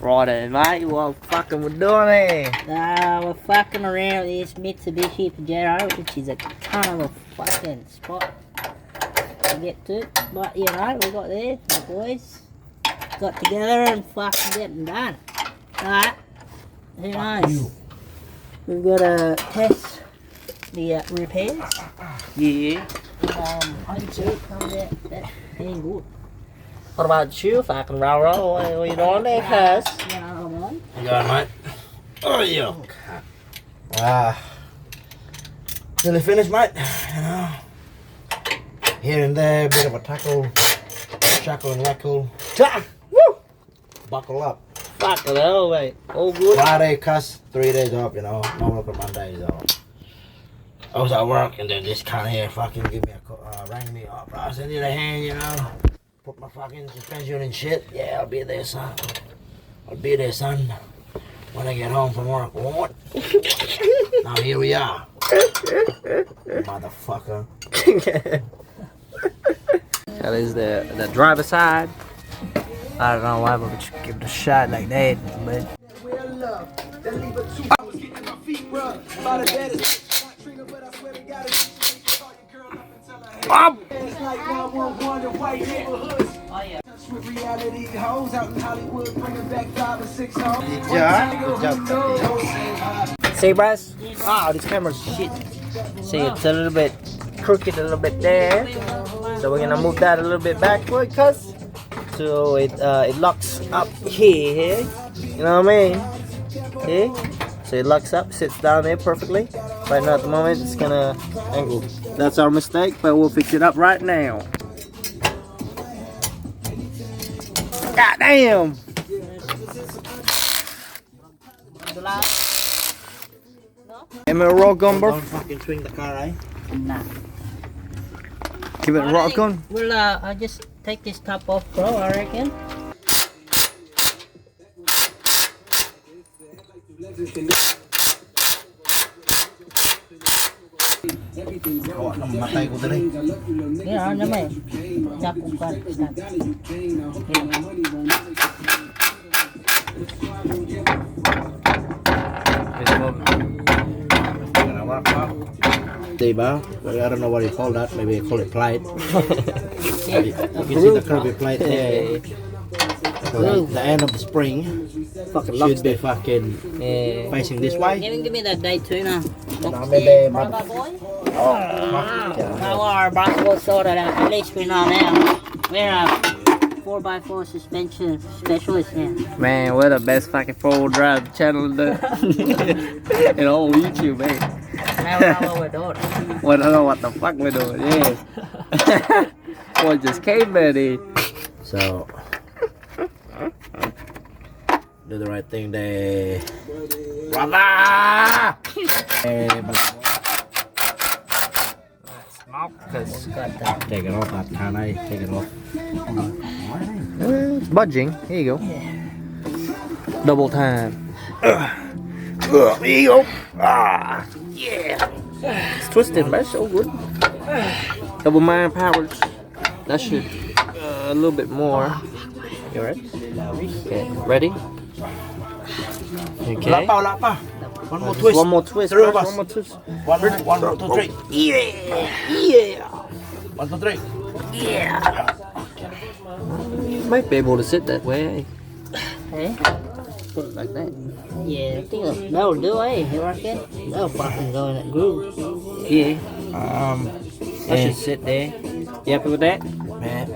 Right then, mate. What fucking we're doing here? We're fucking around with this Mitsubishi Pajero, which is a kind of a fucking spot to get to. But you know, we got there, the boys got together and fucking getting done. Alright, who knows? We've got to test the repairs. Yeah. Hopefully it comes out that ain't good. What about you, fucking Roro? What are you doing there, cuz? Yeah, hold on. You got it, mate? Oh, yeah. Nearly finished, mate. You know, here and there, bit of a tackle, shackle and wackle. Woo! Buckle up. Fucking hell, mate. All good? Friday, cuss, 3 days off, you know. No work on Mondays, off. I was at work and then this cunt here fucking give me a rang me up. I said, need a hand, you know. Put my fucking suspension and shit. Yeah, I'll be there, son. I'll be there, son. When I get home from work. What? Now here we are. Motherfucker. That is the driver's side. I don't know why, but we should give it a shot like that. But see, bruh? Oh, this camera's shit. See, it's a little bit crooked, a little bit there. So we're gonna move that a little bit backward, cuz. So it locks up here. You know what I mean? Okay. So it locks up, sits down there perfectly. Right now at the moment it's gonna angle. That's our mistake, but we'll fix it up right now. God damn! Am I rock on, bro? Don't fucking swing the car, eh? Nah. Give it a rock on. Well, I'll just take this top off, bro, I reckon. Kawak ng matay ko dali. Yeah, ano naman. Jack ko pa. Diba? Well, I don't know what you call that. Maybe you call it plate. You can see the curvy plate there. So the end of the spring Fucking should be fucking facing this way. Give me that day too now. Maybe, Now our basketball sorted out. At least we know now. We're a 4x4 suspension specialist now. Man, we're the best fucking 4-wheel drive channel in all YouTube, man. Now we know what we're doing. We don't know what the fuck we're doing, yeah. Boy just came ready. So do the right thing there. Brother! Take it off that can I? Take it off. It's budging. Here you go. Double time. Here you go. Yeah. It's twisted, but it's so good. Double mind powers. That should a little bit more. You alright? Okay. Ready? Okay. Wala pa. One more twist. One more twist. Three of us. One more twist. One, two, three. Yeah. Yeah. 1, 2, 3. Yeah. Might be able to sit that way. Hey? Put it like that. Yeah, I think that'll do, eh? You reckon? That'll fucking go in that groove. Yeah. That should sit there. You happy with that? Man.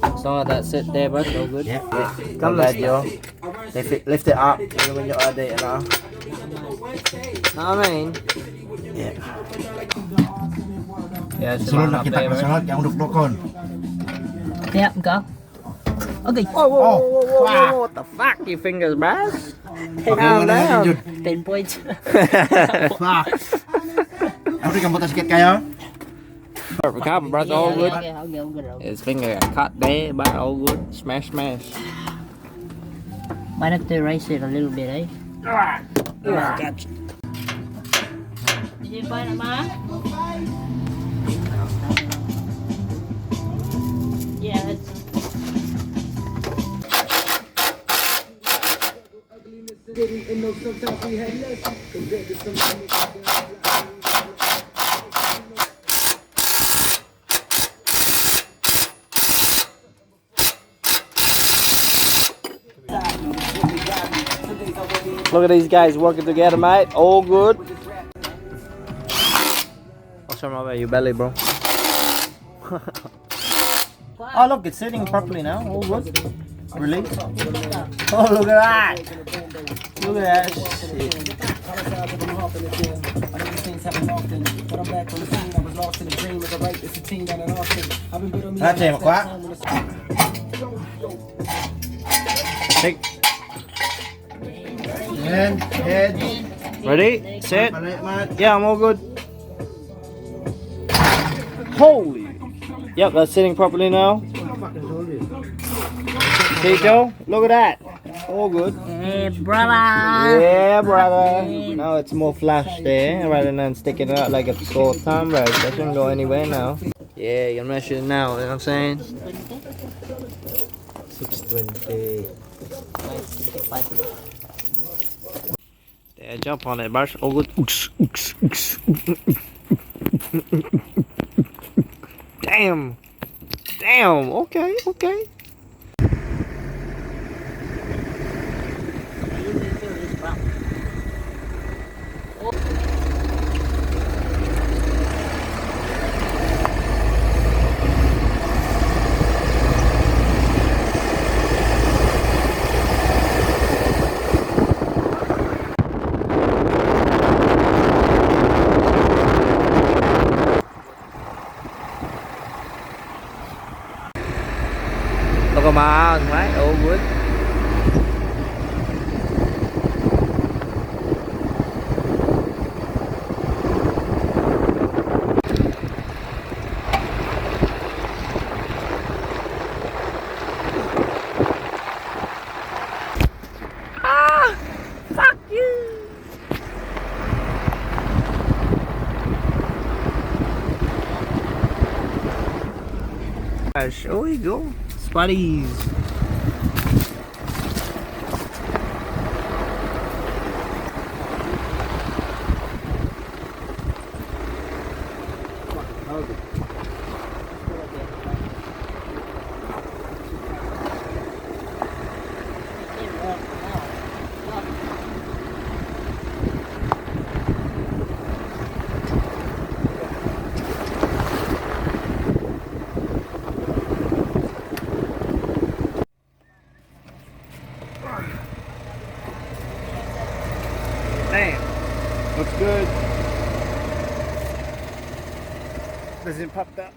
As long as that sit there, bro, so good. Yeah. Come bad, on, yo. Lift it up when you add it, you know. Know what I mean? Yeah. Yeah, it's Sunod not na kita bad, ka bro. sunod yang dukdukon. Yeah, go. Okay. Whoa, whoa, whoa, whoa, whoa, fuck. whoa, what the fuck, you fingers, bro? Okay, Calm down. 10 points. Fuck. Ano rin butas sikit kayo? Perfect copper, bro, it's all good. Okay, I'll get it. His finger got caught there, but all good. Smash, smash. Might have to erase it a little bit, eh? Gotcha. Did you find it, Ma? Yeah, it's Look at these guys working together, mate. All good. What's wrong about your belly, bro? Oh, look, it's sitting properly now. All good. Release. Oh, look at that. Look at that shit. That's it, what? Take. Head. Ready? Set. Man. Yeah, I'm all good. Holy. Yep, that's sitting properly now. See, Joe? Look at that. All good. Hey, brother. Yeah, brother. Now it's more flash there rather than sticking it out like a sore thumb, right? That shouldn't go anywhere now. Yeah, you can measure it now, you know what I'm saying? 620. Yeah, jump on it, Marsh. All good. Damn. Damn. Okay, okay. Look at my arms, mate. All good. Ah! Fuck you! Gosh, oh, you go. Spotties. Damn, looks good. Does it pop that?